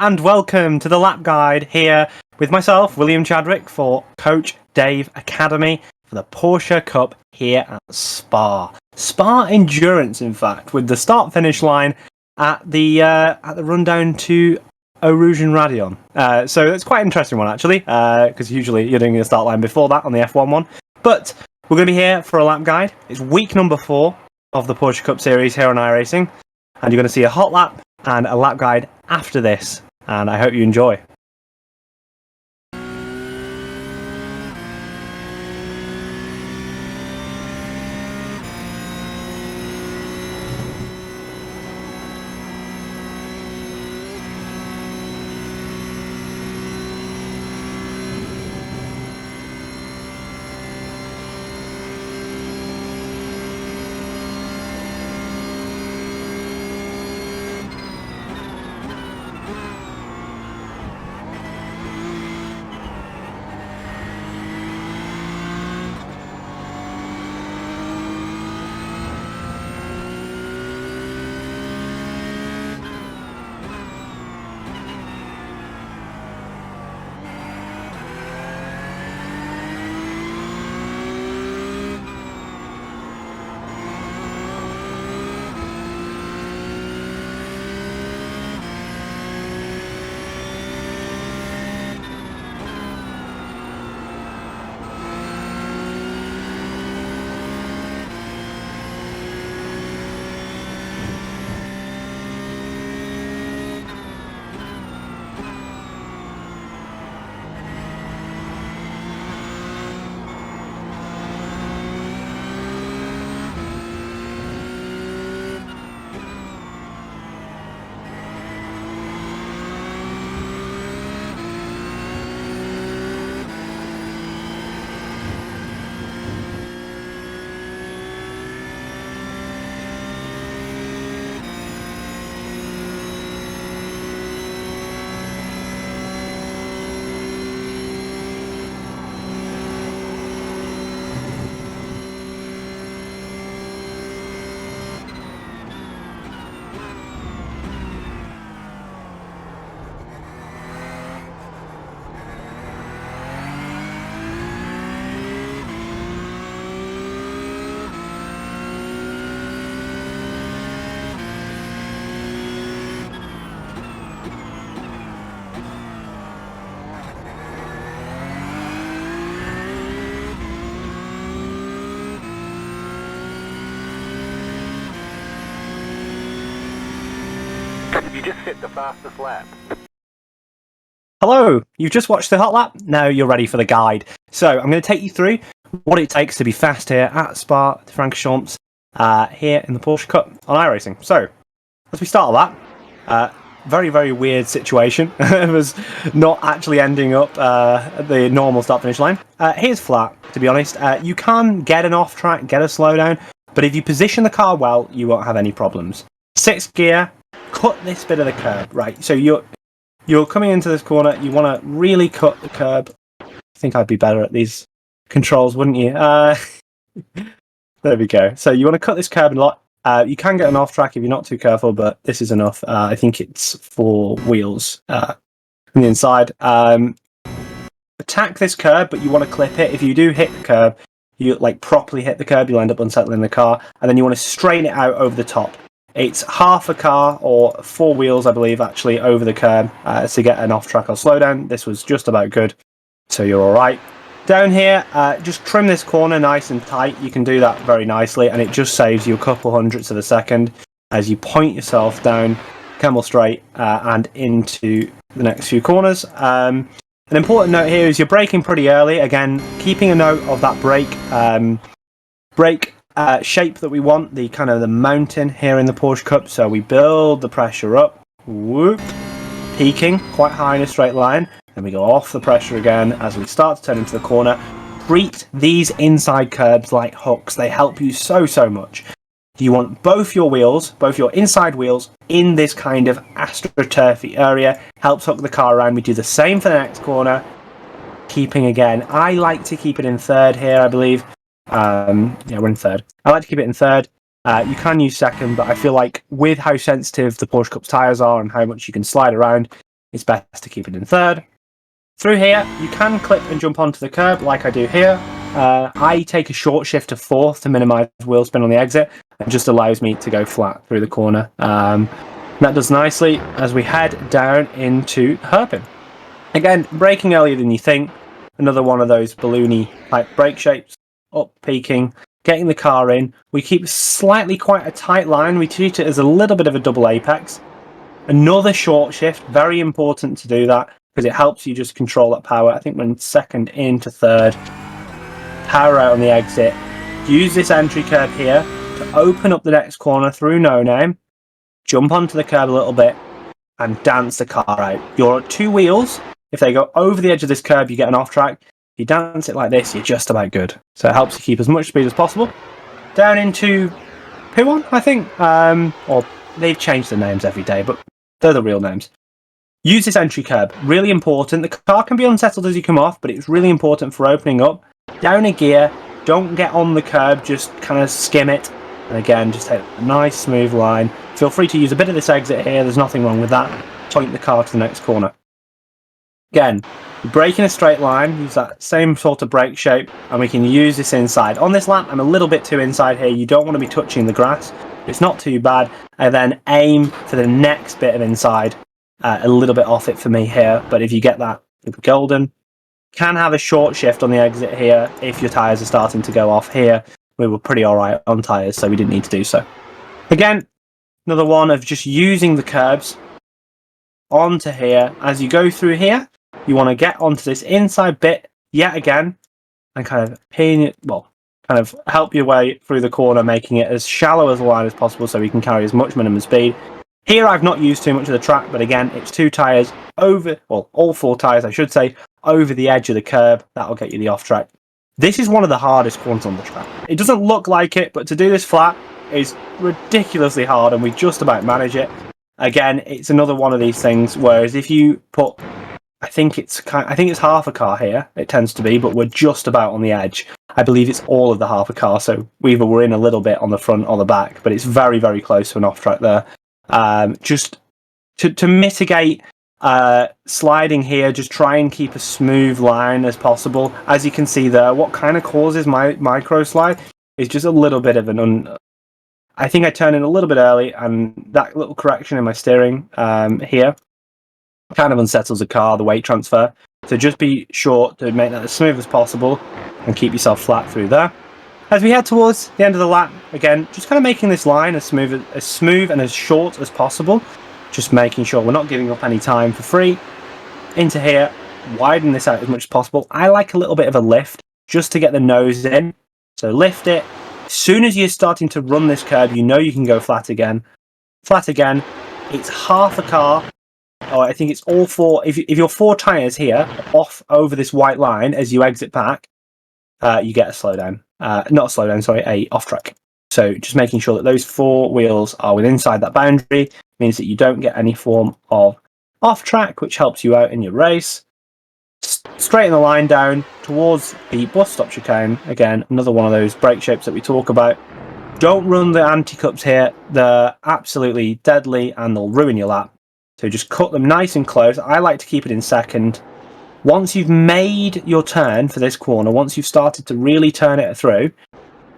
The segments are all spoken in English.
and welcome to the lap guide here with myself, William Chadwick, for Coach Dave Academy for the Porsche Cup here at Spa. Spa Endurance, in fact, with the start-finish line at the rundown to Eau Rouge and Raidillon. So it's quite an interesting one, actually, because usually you're doing the start line before that on the F1 one. But we're going to be here for a lap guide. It's week number 4 of the Porsche Cup series here on iRacing, and you're going to see a hot lap and a lap guide after this, and I hope you enjoy. You just hit the fastest lap. Hello, you've just watched the hot lap, now you're ready for the guide. So I'm going to take you through what it takes to be fast here at Spa Francorchamps here in the Porsche Cup on iRacing. So, as we start a lap, very, very weird situation. It was not actually ending up at the normal start-finish line. Here's flat, to be honest. You can get an off-track, get a slowdown, but if you position the car well, you won't have any problems. 6th gear, cut this bit of the curb, right? So you're coming into this corner, you want to really cut the curb. I think I'd be better at these controls, wouldn't you? There we go. So you want to cut this curb a lot. You can get an off track if you're not too careful, but this is enough. I think it's 4 wheels on the inside. Attack this curb, but you want to clip it. If you do hit the curb, you properly hit the curb, you'll end up unsettling the car, and then you want to straighten it out over the top. It's half a car, or 4 wheels, I believe, actually, over the curb to get an off-track or slowdown. This was just about good, so you're all right. Down here, just trim this corner nice and tight. You can do that very nicely, and it just saves you a couple hundredths of a second as you point yourself down camel straight and into the next few corners. An important note here is you're braking pretty early. Again, keeping a note of that brake shape that we want, the kind of the mountain here in the Porsche Cup. So we build the pressure up, whoop, peaking quite high in a straight line. Then we go off the pressure again as we start to turn into the corner. Treat these inside curbs like hooks. They help you so much. You want both your wheels, both your inside wheels, in this kind of astroturfy area. Helps hook the car around. We do the same for the next corner. Keeping again. I like to keep it in third here, I believe. Yeah, we're in third. I like to keep it in third. You can use second, but I feel like with how sensitive the Porsche Cup's tyres are and how much you can slide around, it's best to keep it in third. Through here, you can clip and jump onto the curb like I do here. I take a short shift to fourth to minimise wheel spin on the exit, and just allows me to go flat through the corner. That does nicely as we head down into hairpin. Again, braking earlier than you think. Another one of those balloony type brake shapes. Up, peaking, getting the car in. We keep slightly quite a tight line. We treat it as a little bit of a double apex. Another short shift, very important to do that because it helps you just control that power. I think when second into third. Power out on the exit. Use this entry curb here to open up the next corner through no name. Jump onto the curb a little bit and dance the car out. Your two wheels, if they go over the edge of this curb, you get an off track. If you dance it like this, you're just about good. So it helps you keep as much speed as possible. Down into P1, I think. Or they've changed the names every day, but they're the real names. Use this entry curb. Really important. The car can be unsettled as you come off, but it's really important for opening up. Down a gear. Don't get on the curb. Just kind of skim it. And again, just take a nice smooth line. Feel free to use a bit of this exit here. There's nothing wrong with that. Point the car to the next corner. Again, brake in a straight line. Use that same sort of brake shape. And we can use this inside. On this lap, I'm a little bit too inside here. You don't want to be touching the grass. It's not too bad. And then aim for the next bit of inside. A little bit off it for me here. But if you get that, it'll be golden. Can have a short shift on the exit here if your tyres are starting to go off here. We were pretty alright on tyres, so we didn't need to do so. Again, another one of just using the curbs onto here. As you go through here, you want to get onto this inside bit yet again and kind of pin it, well, kind of help your way through the corner, making it as shallow as the line as possible so we can carry as much minimum speed. Here I've not used too much of the track, but again, it's two tyres over, well, all four tyres I should say, over the edge of the curb. That'll get you the off track. This is one of the hardest corners on the track. It doesn't look like it, but to do this flat is ridiculously hard, and we just about manage it. Again, it's another one of these things, whereas if you put, I think it's half a car here, it tends to be, but we're just about on the edge. I believe it's all of the half a car, so either we're in a little bit on the front or the back, but it's very, very close to an off track there. Just to mitigate sliding here, just try and keep a smooth line as possible. As you can see there, what kind of causes my micro slide is just a little bit of I think I turned in a little bit early, and that little correction in my steering here kind of unsettles the car, the weight transfer. So just be sure to make that as smooth as possible and keep yourself flat through there. As we head towards the end of the lap, again, just kind of making this line as smooth and as short as possible. Just making sure we're not giving up any time for free. Into here, widen this out as much as possible. I like a little bit of a lift just to get the nose in. So lift it. As soon as you're starting to run this curb, you know you can go flat again. Flat again. It's half a car. Or I think it's all four. If your four tyres here off over this white line as you exit back, you get a slowdown. Not a slowdown, sorry, a off track. So just making sure that those four wheels are within inside that boundary means that you don't get any form of off track, which helps you out in your race. Straighten the line down towards the bus stop chicane. Again, another one of those brake shapes that we talk about. Don't run the anti-cups here. They're absolutely deadly and they'll ruin your lap. So just cut them nice and close. I like to keep it in second. Once you've made your turn for this corner, once you've started to really turn it through,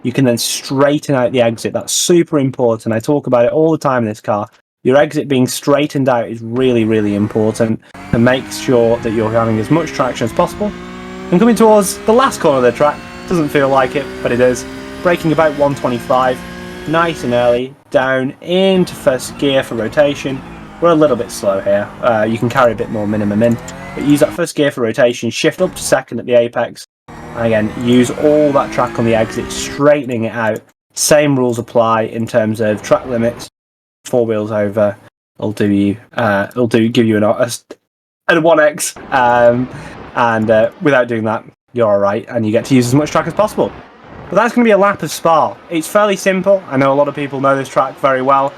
you can then straighten out the exit. That's super important. I talk about it all the time in this car. Your exit being straightened out is really, really important to make sure that you're having as much traction as possible. And coming towards the last corner of the track, doesn't feel like it, but it is. Braking about 125, nice and early, down into first gear for rotation. We're a little bit slow here. You can carry a bit more minimum in, but use that first gear for rotation, shift up to second at the apex, and again, use all that track on the exit, straightening it out. Same rules apply in terms of track limits. 4 wheels over, it'll give you an 1x, and without doing that, you're alright, and you get to use as much track as possible. But that's going to be a lap of Spa. It's fairly simple. I know a lot of people know this track very well.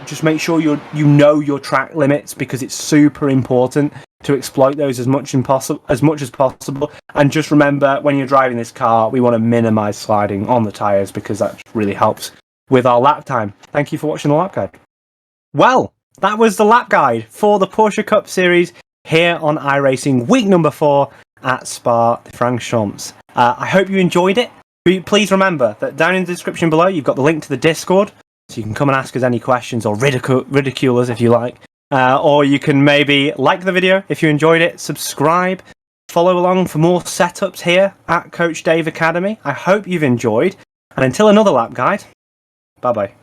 Just make sure you know your track limits, because it's super important to exploit those as much as possible. And just remember, when you're driving this car, we want to minimise sliding on the tyres, because that really helps with our lap time. Thank you for watching the lap guide. Well, that was the lap guide for the Porsche Cup Series here on iRacing, week number 4 at Spa Francorchamps. I hope you enjoyed it. Please remember that down in the description below, you've got the link to the Discord, so you can come and ask us any questions or ridicule us if you like. Or you can maybe like the video if you enjoyed it, subscribe, follow along for more setups here at Coach Dave Academy. I hope you've enjoyed, and until another lap guide, bye-bye.